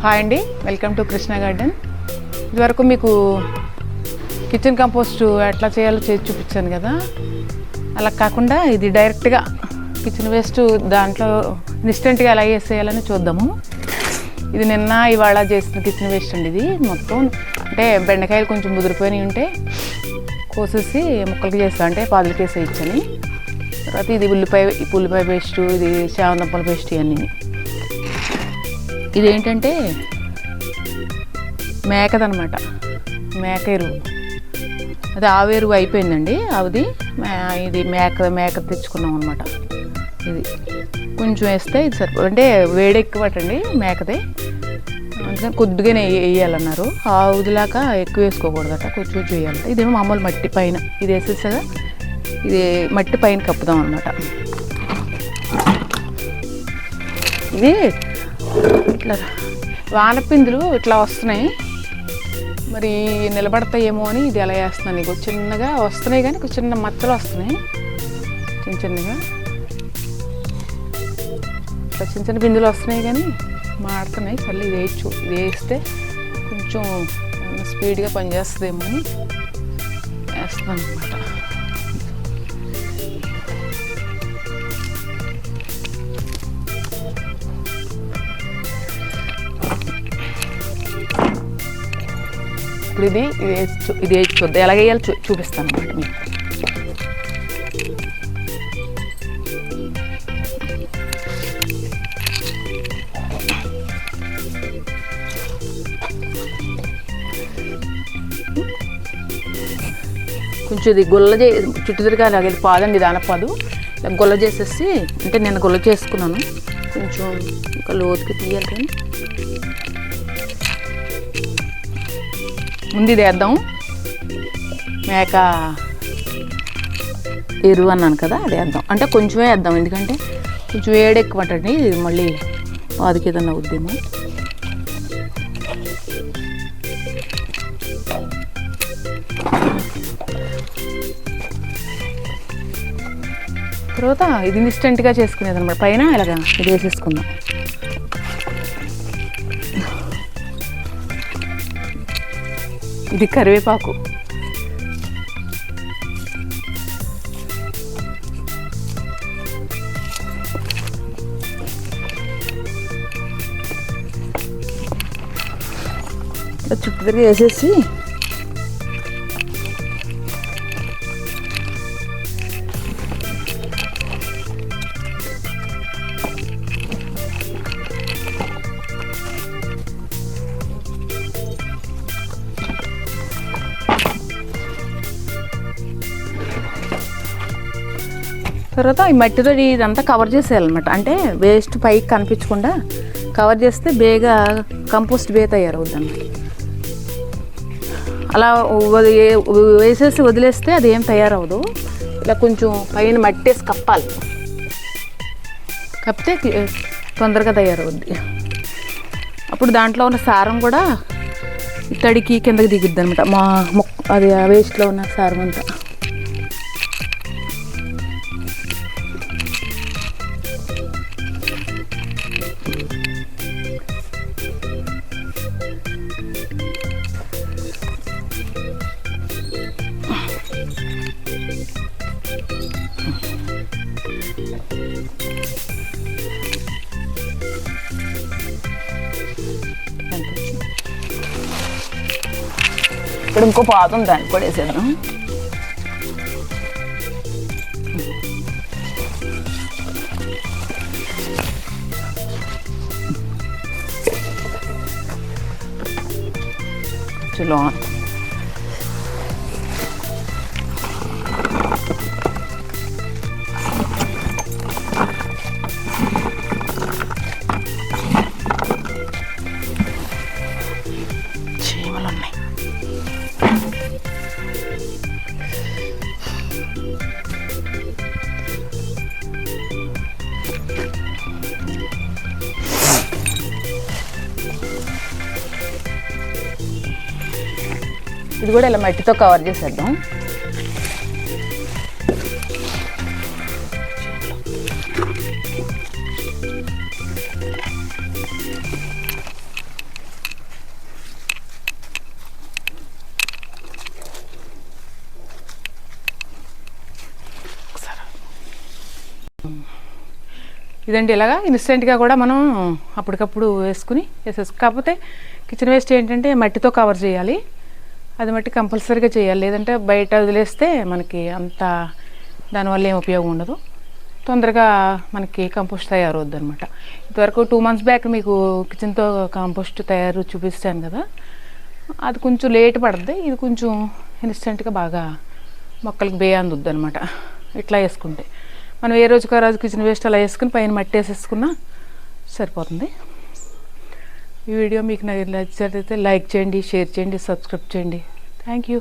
Hi అండి, welcome to Krishna garden. ఇదివరకు మీకు కిచెన్ కంపోస్ట్ ఎట్లా చేయాలో చేసి చూపించాను కదా. అలా కాకుండా ఇది డైరెక్ట్గా కిచెన్ వేస్ట్ దాంట్లో ఇన్స్టెంట్గా ఎలా వేసేయాలని చూద్దాము. ఇది నిన్న ఇవాళ చేసిన కిచెన్ వేస్ట్ అండి. ఇది మొత్తం అంటే బెండకాయలు కొంచెం ముదిరిపోయినవి ఉంటే కోసేసి ముక్కలకి చేస్తా, అంటే పాదులకి వేసేయచ్చని. తర్వాత ఇది ఉల్లిపాయ పేస్టు, ఇది చామంతుల పేస్ట్, ఇవన్నీ. ఇదేంటంటే మేకదనమాట, మేక ఎరువు. అది ఆవు ఎరువు అయిపోయిందండి. అది ఇది మేక తెచ్చుకున్నాం అనమాట. ఇది కొంచెం వేస్తే ఇది సరిపో, అంటే వేడి ఎక్కువటండి మేకది, అందుకని కొద్దిగానే వేయాలన్నారు. ఆవుదిలాగా ఎక్కువ వేసుకోకూడదట, కొంచెం కొంచెం వేయాలంట. ఇదేమో మామూలు మట్టి పైన ఇది వేసేసాగా, ఇది మట్టి పైన కప్పుదాం అనమాట. ఇది ఇట్లా వానపిందులు ఇట్లా వస్తున్నాయి, మరి నిలబడతాయేమో అని ఇది ఎలా వేస్తున్నాను. నీకు చిన్నగా వస్తున్నాయి, కానీ చిన్న మచ్చలు వస్తున్నాయి చిన్నగా. ఇట్లా చిన్న బిందులు వస్తున్నాయి, కానీ మాడుతున్నాయి. చల్లి ఇది వేయచ్చు. ఇది వేస్తే కొంచెం స్పీడ్గా పనిచేస్తుందేమో అని వేస్తున్నాను అనమాట. ఇప్పుడు ఇది వేసి చూద్దాం, ఎలాగ వేయాలో చూపిస్తాను అన్నమాట మీకు. కొంచెం ఇది చుట్టూ తిరగాలి. అది పాదండి, దానపాదు. ఇలా గుల్ల చేసేసి, అంటే నేను గుల్ల చేసుకున్నాను. కొంచెం ఇంకా లోతుకి తీయాలి, కానీ ముందు ఇది వేద్దాం. మేక ఎరువు అన్నాను కదా, అది వేద్దాం. అంటే కొంచెమే వేద్దాం, ఎందుకంటే కొంచెం వేడి ఎక్కువ అంటండి. ఇది మళ్ళీ పాదుకి ఏదన్నా అవుద్దేమో. తర్వాత ఇది ఇన్స్టెంట్గా చేసుకునేది అనమాట. పైన ఇలాగా ఇది వేసేసుకుందాం. ఇది కరివేపాకు. చుట్టూ తిరిగి వేసేసి తర్వాత ఈ మట్టితో ఇదంతా కవర్ చేసేయాలన్నమాట. అంటే వేస్ట్ పైకి కనిపించకుండా కవర్ చేస్తే బేగా కంపోస్ట్ తయారవుద్ది అన్నమాట. అలా వేసేసి వదిలేస్తే అది ఏం తయారవదు. ఇలా కొంచెం పైన మట్టేసి కప్పాలి, కప్పితే తొందరగా తయారవుద్ది. అప్పుడు దాంట్లో ఉన్న సారం కూడా తడికి కిందకి దిగుద్ది అనమాట. అది ఆ వేస్ట్లో ఉన్న సారం అంతా. ఇక్కడ ఇంకో పాత ఉంది, దానికి కూడా వేసేద్దాం. చలో చీమలు ఉన్నాయి. ఇది కూడా ఇలా మట్టితో కవర్ చేసేద్దాం. ఇదండి ఇలాగా ఇన్స్టెంట్గా కూడా మనం అప్పటికప్పుడు కాకపోతే కిచెన్ వేస్ట్ ఏంటంటే మట్టితో కవర్ చేయాలి. అది మట్టి కంపల్సరీగా చేయాలి, లేదంటే బయట వదిలేస్తే మనకి అంత దానివల్ల ఏం ఉపయోగం ఉండదు. తొందరగా మనకి కంపోస్ట్ తయారవుద్ది అనమాట. ఇంతవరకు 2 months బ్యాక్ మీకు కిచెన్తో కంపోస్ట్ తయారు చూపిస్తాను కదా, అది కొంచెం లేట్ పడుతుంది. ఇది కొంచెం ఇన్స్టెంట్గా బాగా మొక్కలకి అందుద్ది అనమాట. ఇట్లా వేసుకుంటే మనం ఏ రోజుకి ఆ రోజు కిచెన్ వేస్ట్ అలా వేసుకుని పైన మట్టి వేసేసుకున్నా సరిపోతుంది. ఈ వీడియో మీకు నచ్చినట్లయితే లైక్ చేయండి, షేర్ చేయండి, సబ్స్క్రైబ్ చేయండి. Thank you.